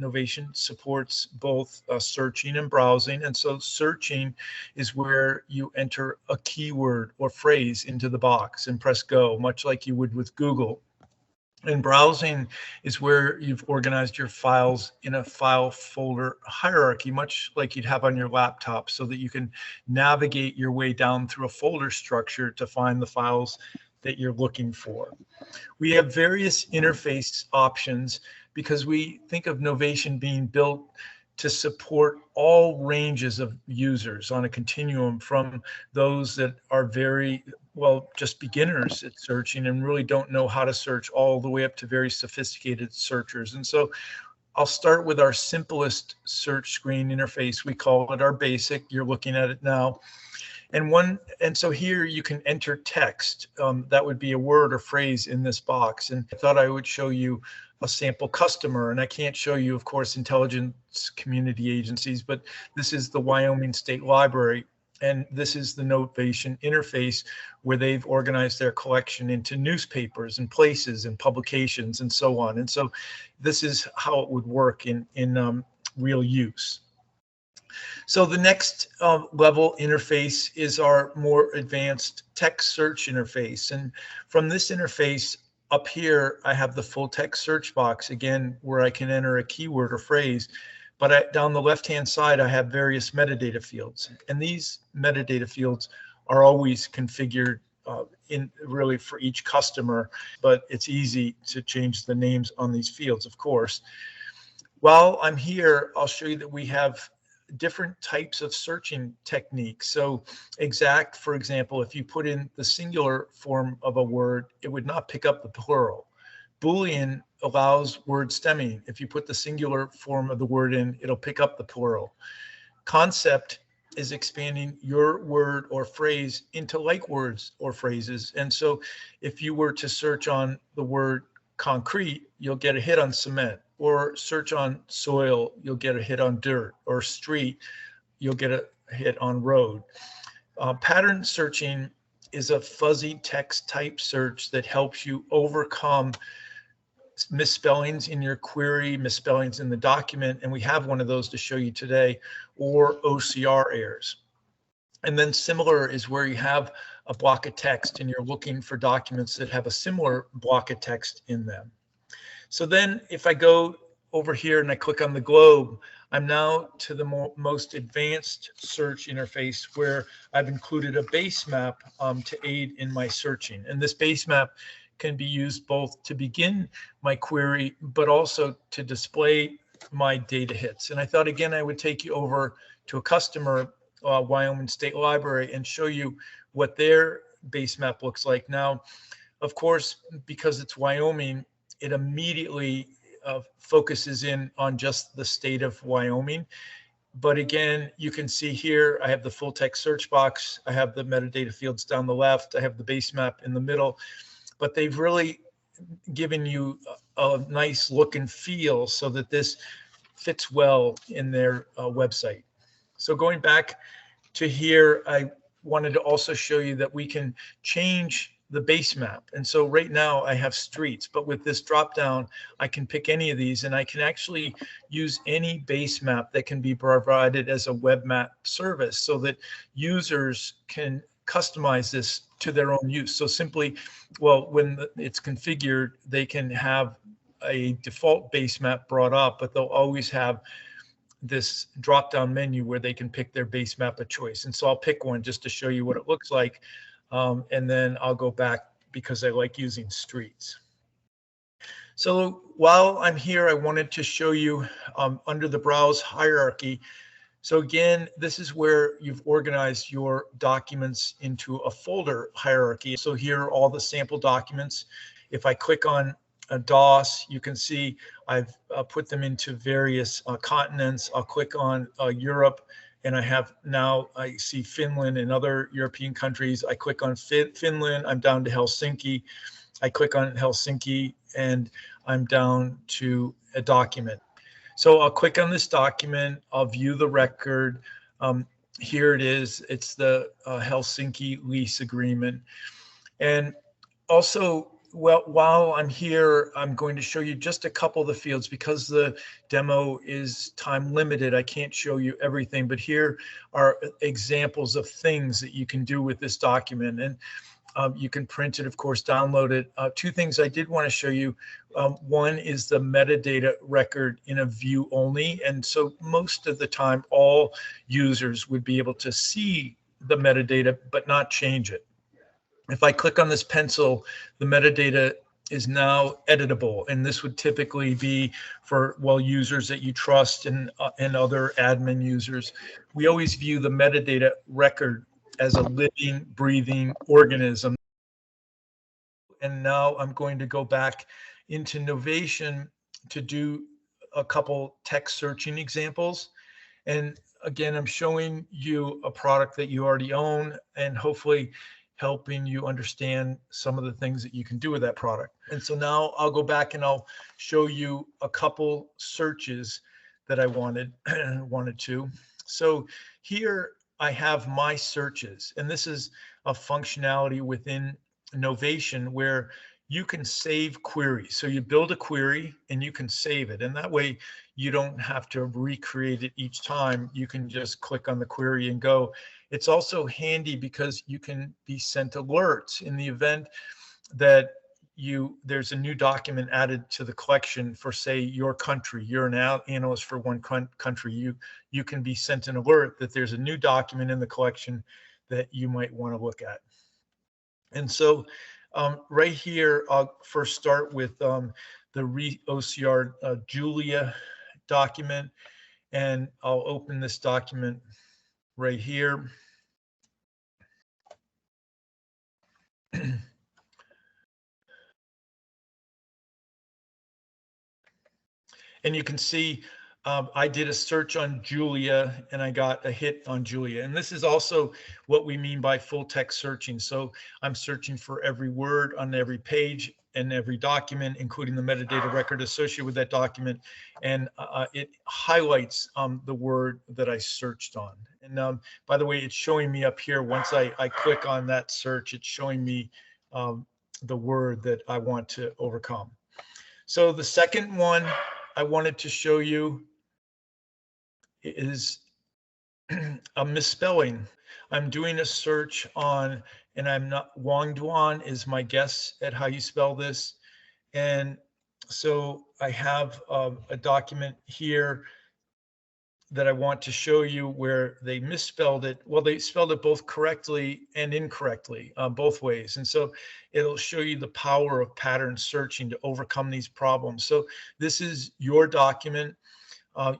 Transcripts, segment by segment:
Knowvation supports both searching and browsing. And so searching is where you enter a keyword or phrase into the box and press go, much like you would with Google. And browsing is where you've organized your files in a file folder hierarchy, much like you'd have on your laptop, so that you can navigate your way down through a folder structure to find the files that you're looking for. We have various interface options because we think of Knowvation being built to support all ranges of users on a continuum, from those that are very, well, just beginners at searching and really don't know how to search, all the way up to very sophisticated searchers. And so I'll start with our simplest search screen interface. We call it our basic. You're looking at it now. And so here you can enter text. That would be a word or phrase in this box. And I thought I would show you a sample customer. And I can't show you, of course, intelligence community agencies, but this is the Wyoming State Library. And this is the Knowvation interface, where they've organized their collection into newspapers and places and publications and so on. And so this is how it would work in real use. So the next level interface is our more advanced text search interface. And from this interface up here, I have the full text search box, again, where I can enter a keyword or phrase. But down the left-hand side, I have various metadata fields. And these metadata fields are always configured in really for each customer, but it's easy to change the names on these fields, of course. While I'm here, I'll show you that we have different types of searching techniques. So exact, for example, if you put in the singular form of a word, it would not pick up the plural. Boolean allows word stemming. If you put the singular form of the word in, it'll pick up the plural. Concept is expanding your word or phrase into like words or phrases. And so if you were to search on the word concrete, you'll get a hit on cement. Or search on soil, you'll get a hit on dirt. Or street, you'll get a hit on road. Pattern searching is a fuzzy text type search that helps you overcome misspellings in your query, misspellings in the document, and we have one of those to show you today, or OCR errors. And then similar is where you have a block of text and you're looking for documents that have a similar block of text in them. So then if I go over here and I click on the globe, I'm now to the most advanced search interface, where I've included a base map to aid in my searching. And this base map can be used both to begin my query, but also to display my data hits. And I thought, again, I would take you over to a customer, Wyoming State Library, and show you what their base map looks like. Now, of course, because it's Wyoming, it immediately focuses in on just the state of Wyoming. But again, you can see here, I have the full text search box. I have the metadata fields down the left. I have the base map in the middle. But they've really given you a nice look and feel so that this fits well in their website. So going back to here, I wanted to also show you that we can change the base map. And so right now I have streets, but with this drop down, I can pick any of these, and I can actually use any base map that can be provided as a web map service so that users can customize this to their own use. So simply, well, when it's configured, they can have a default base map brought up, but they'll always have this drop down menu where they can pick their base map of choice. And so I'll pick one just to show you what it looks like. And then I'll go back because I like using streets. So while I'm here, I wanted to show you under the browse hierarchy. So again, this is where you've organized your documents into a folder hierarchy. So here are all the sample documents. If I click on a DOS, you can see I've put them into various continents. I'll click on Europe, and I have now, I see Finland and other European countries. I click on Finland, I'm down to Helsinki. I click on Helsinki and I'm down to a document. So I'll click on this document, I'll view the record. Here it is, it's the Helsinki lease agreement. And also Well, while I'm here, I'm going to show you just a couple of the fields because the demo is time limited. I can't show you everything, but here are examples of things that you can do with this document. And you can print it, of course, download it. Two things I did want to show you. One is the metadata record in a view only. And so most of the time, all users would be able to see the metadata, but not change it. If I click on this pencil, the metadata is now editable, and this would typically be for, well, users that you trust and other admin users. We always view the metadata record as a living, breathing organism. And now I'm going to go back into Knowvation to do a couple text searching examples. And again, I'm showing you a product that you already own and hopefully helping you understand some of the things that you can do with that product. And so now I'll go back and I'll show you a couple searches that I wanted to. So here I have my searches, and this is a functionality within Knowvation where you can save queries. So you build a query and you can save it, and that way you don't have to recreate it each time. You can just click on the query and go. It's also handy because you can be sent alerts in the event that there's a new document added to the collection for, say, your country. You're an analyst for one country. You can be sent an alert that there's a new document in the collection that you might want to look at. And so right here, I'll first start with the OCR Julia document, and I'll open this document right here. And you can see I did a search on Julia and I got a hit on Julia. And this is also what we mean by full text searching. So I'm searching for every word on every page and every document, including the metadata record associated with that document. And it highlights the word that I searched on. And by the way, it's showing me up here. Once I click on that search, it's showing me the word that I want to overcome. So the second one I wanted to show you is a misspelling. I'm doing a search on, and I'm not, Wang Duan is my guess at how you spell this. And so I have a document here that I want to show you where they misspelled it. Well, they spelled it both correctly and incorrectly, both ways. And so it'll show you the power of pattern searching to overcome these problems. So this is your document.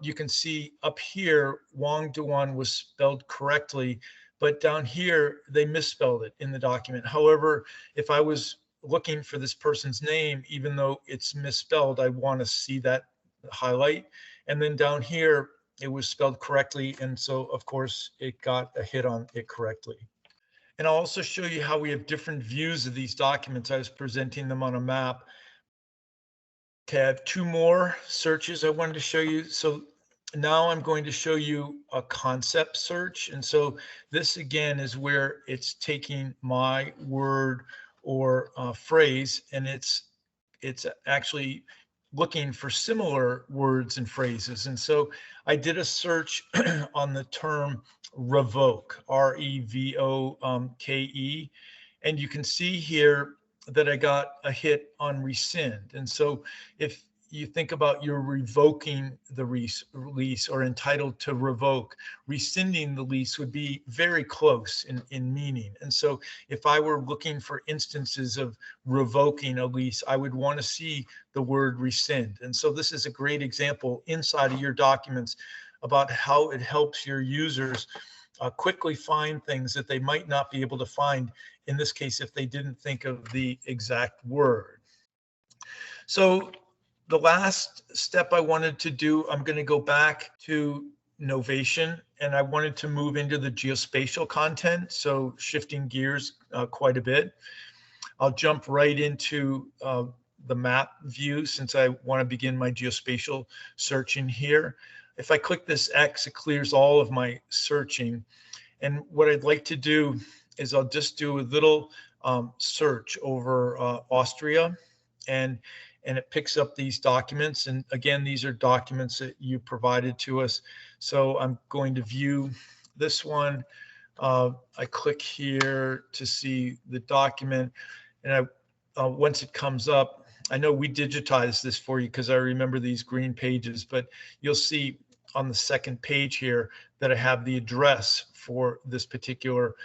You can see up here, Wang Duan was spelled correctly, but down here, they misspelled it in the document. However, if I was looking for this person's name, even though it's misspelled, I want to see that highlight. And then down here, it was spelled correctly, and so of course it got a hit on it correctly. And I'll also show you how we have different views of these documents. I was presenting them on a map. Okay, I have two more searches I wanted to show you. So now I'm going to show you a concept search. And so this again is where it's taking my word or phrase, and it's actually looking for similar words and phrases. And so I did a search on the term revoke, R-E-V-O-K-E, and you can see here that I got a hit on rescind. And so if you think about you're revoking the lease or entitled to revoke, rescinding the lease would be very close in meaning. And so if I were looking for instances of revoking a lease, I would want to see the word rescind. And so this is a great example inside of your documents about how it helps your users quickly find things that they might not be able to find, in this case, if they didn't think of the exact word. So the last step I wanted to do, I'm going to go back to Knowvation, and I wanted to move into the geospatial content, so shifting gears quite a bit. I'll jump right into the map view since I want to begin my geospatial searching here. If I click this X, it clears all of my searching. And what I'd like to do is I'll just do a little search over Austria, and it picks up these documents. And again, these are documents that you provided to us. So I'm going to view this one. I click here to see the document, and once it comes up, I know we digitized this for you because I remember these green pages, but you'll see on the second page here that I have the address for this particular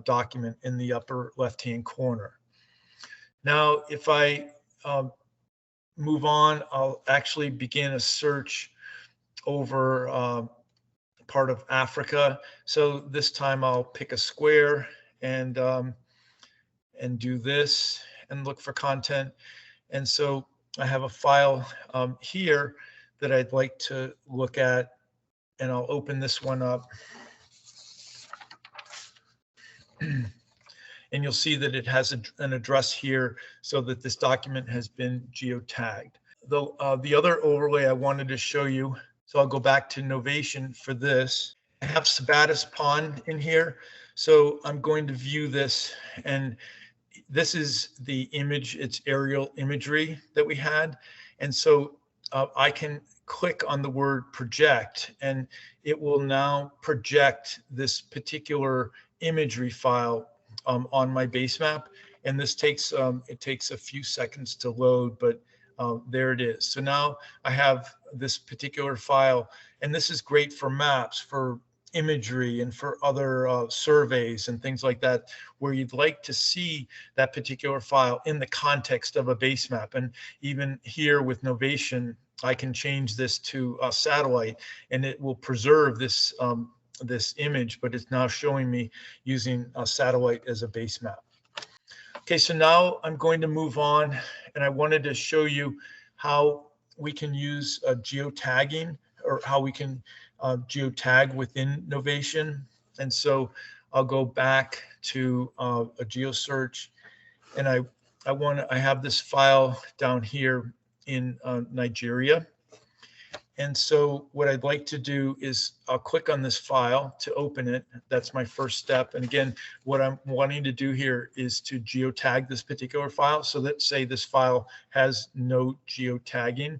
document in the upper left-hand corner. Now, if I move on, I'll actually begin a search over part of Africa. So this time I'll pick a square and do this and look for content. And so I have a file here that I'd like to look at, and I'll open this one up. And you'll see that it has an address here so that this document has been geotagged. The other overlay I wanted to show you, so I'll go back to Knowvation for this. I have Sabatis Pond in here, so I'm going to view this, and this is the image, it's aerial imagery that we had. And so I can click on the word project, and it will now project this particular imagery file on my base map. And this takes it takes a few seconds to load, but there it is. So now I have this particular file, and this is great for maps, for imagery, and for other surveys and things like that, where you'd like to see that particular file in the context of a base map. And even here with Knowvation, I can change this to a satellite, and it will preserve this this image, but it's now showing me using a satellite as a base map. Okay, so now I'm going to move on, and I wanted to show you how we can use geotagging, or how we can geotag within Knowvation. And so I'll go back to a geo search, and I have this file down here in Nigeria. And so what I'd like to do is I'll click on this file to open it. That's my first step. And again, what I'm wanting to do here is to geotag this particular file. So let's say this file has no geotagging.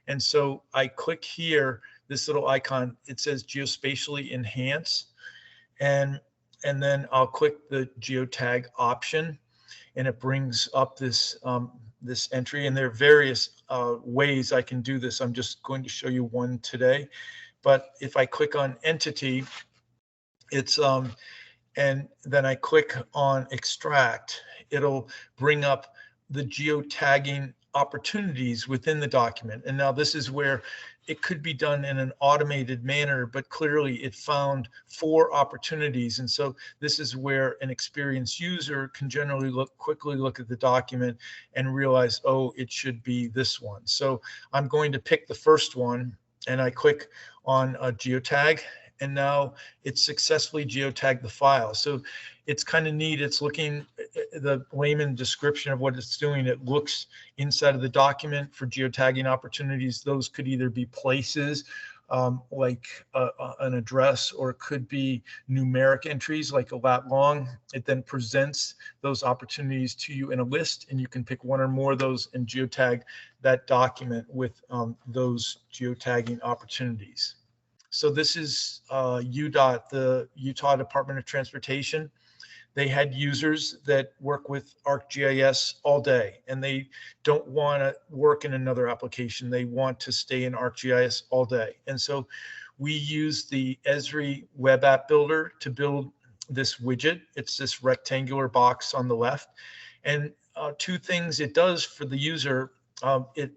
And so I click here, this little icon, it says geospatially enhance. And then I'll click the geotag option, and it brings up this this entry. And there are various ways I can do this. I'm just going to show you one today. But if I click on entity, it's and then I click on extract, it'll bring up the geotagging opportunities within the document. And now this is where it could be done in an automated manner, but clearly it found 4 opportunities. And so this is where an experienced user can generally quickly look at the document and realize, oh, it should be this one. So I'm going to pick the first one, and I click on a geotag, and now it's successfully geotagged the file. So it's kind of neat. It's looking, the layman description of what it's doing, it looks inside of the document for geotagging opportunities. Those could either be places like an address, or it could be numeric entries like a lat long. It then presents those opportunities to you in a list, and you can pick one or more of those and geotag that document with those geotagging opportunities. So this is UDOT, the Utah Department of Transportation. They had users that work with ArcGIS all day, and they don't want to work in another application. They want to stay in ArcGIS all day. And so we use the Esri Web App Builder to build this widget. It's this rectangular box on the left. And 2 things it does for the user.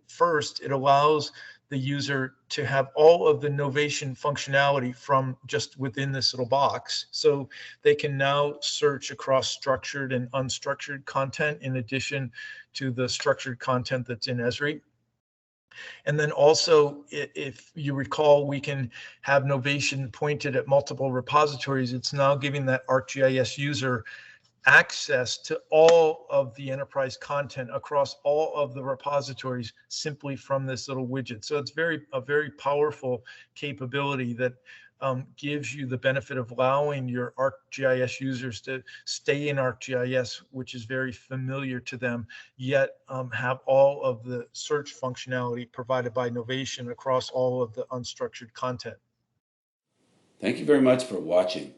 First, it allows the user to have all of the Knowvation functionality from just within this little box. So they can now search across structured and unstructured content in addition to the structured content that's in Esri. And then also, if you recall, we can have Knowvation pointed at multiple repositories. It's now giving that ArcGIS user access to all of the enterprise content across all of the repositories simply from this little widget. So it's a very powerful capability that gives you the benefit of allowing your ArcGIS users to stay in ArcGIS, which is very familiar to them, yet have all of the search functionality provided by Knowvation across all of the unstructured content. Thank you very much for watching.